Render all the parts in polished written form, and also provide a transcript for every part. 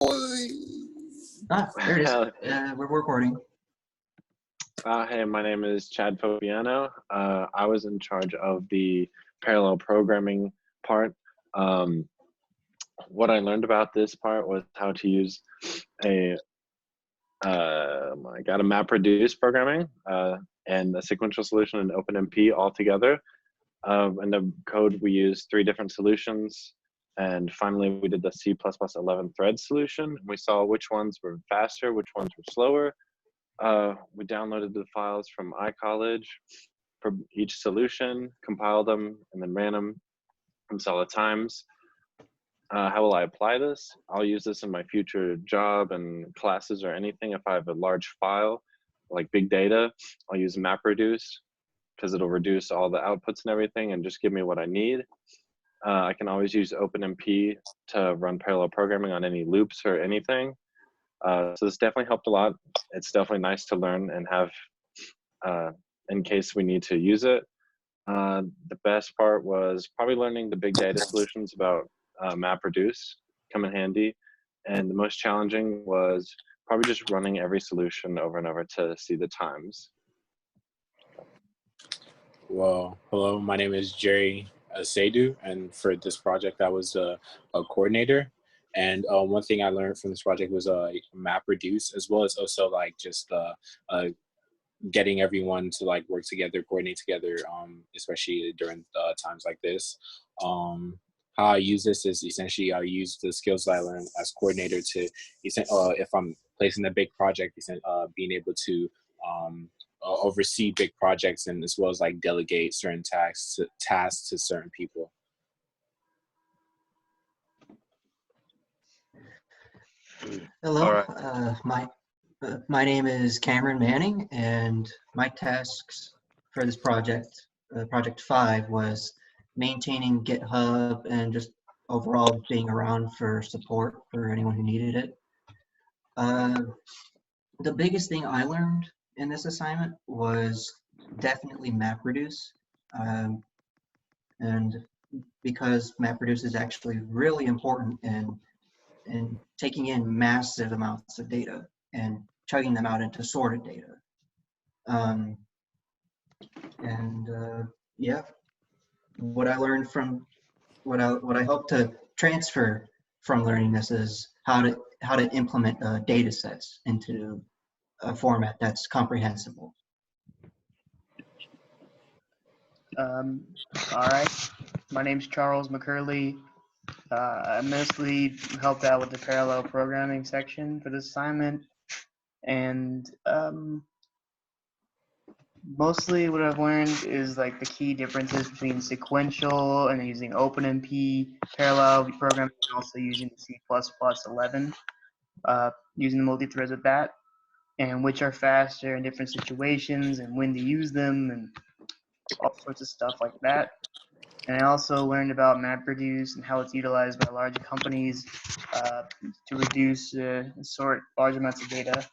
There it is. We're recording. Hey, my name is Chad Fobiano. I was in charge of the parallel programming part. What I learned about this part was how to use a MapReduce programming and a sequential solution in OpenMP all together. In the code, we used 3 different solutions. And finally, we did the C++ 11 thread solution. We saw which ones were faster, which ones were slower. We downloaded the files from iCollege for each solution, compiled them, and then ran them and saw the times. How will I apply this? I'll use this in my future job and classes or anything. If I have a large file, like big data, I'll use MapReduce because it'll reduce all the outputs and everything and just give me what I need. I can always use OpenMP to run parallel programming on any loops or anything. So this definitely helped a lot. It's definitely nice to learn and have in case we need to use it. The best part was probably learning the big data solutions about MapReduce come in handy. And the most challenging was probably just running every solution over and over to see the times. Well, hello, my name is Jerry Seydu, and for this project, I was a coordinator. And one thing I learned from this project was MapReduce, as well as also like just getting everyone to like work together, coordinate together, especially during times like this. How I use this is essentially I use the skills that I learned as coordinator to, if I'm placing a big project, being able to oversee big projects and as well as like delegate certain tasks to certain people. Hello, my name is Cameron Manning, and my tasks for this project, Project 5, was maintaining GitHub and just overall being around for support for anyone who needed it. The biggest thing I learned in this assignment was definitely MapReduce, and because MapReduce is actually really important in taking in massive amounts of data and chugging them out into sorted data. Yeah, what I learned from what I hope to transfer from learning this is how to implement data sets into a format that's comprehensible. All right, my name's Charles McCurley. I mostly helped out with the parallel programming section for this assignment, and mostly what I've learned is like the key differences between sequential and using OpenMP, parallel programming, and also using the C++ 11, using the multi-threads with that, and which are faster in different situations and when to use them and all sorts of stuff like that. And I also learned about MapReduce and how it's utilized by large companies to reduce and sort large amounts of data.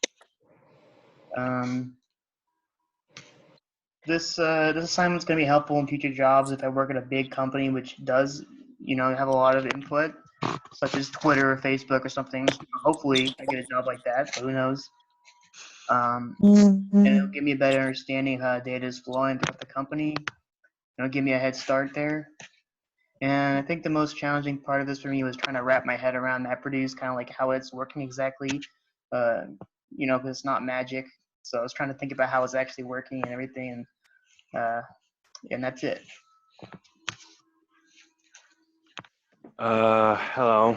This assignment's going to be helpful in future jobs if I work at a big company which does, have a lot of input, such as Twitter or Facebook or something. Hopefully I get a job like that, but who knows. And it'll give me a better understanding of how data is flowing throughout the company. It'll give me a head start there. And I think the most challenging part of this for me was trying to wrap my head around MapReduce, kind of like how it's working exactly, because it's not magic. So I was trying to think about how it's actually working and everything, and that's it. Hello,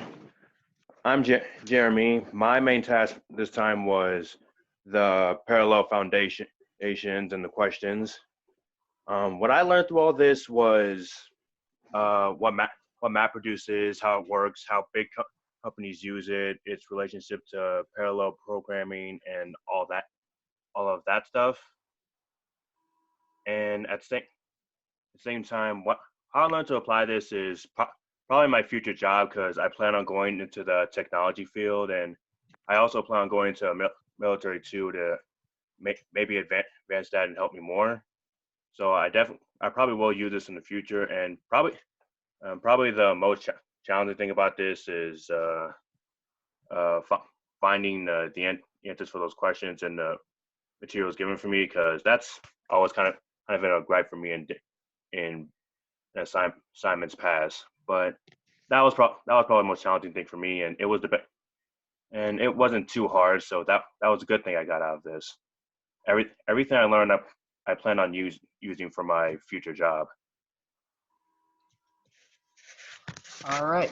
I'm Jeremy. My main task this time was the parallel foundations and the questions. What I learned through all this was what MapReduce is, how it works, how big companies use it, its relationship to parallel programming, and all of that stuff. And at the same time, how I learned to apply this is probably my future job, because I plan on going into the technology field, and I also plan on going into military too to maybe advance that and help me more. So I probably will use this in the future, and probably the most challenging thing about this is finding the answers for those questions and the materials given for me, because that's always kind of been a gripe for me in assignments past. But that was probably the most challenging thing for me, and it was and it wasn't too hard, so that was a good thing I got out of this. Everything I learned, I plan on using for my future job. All right.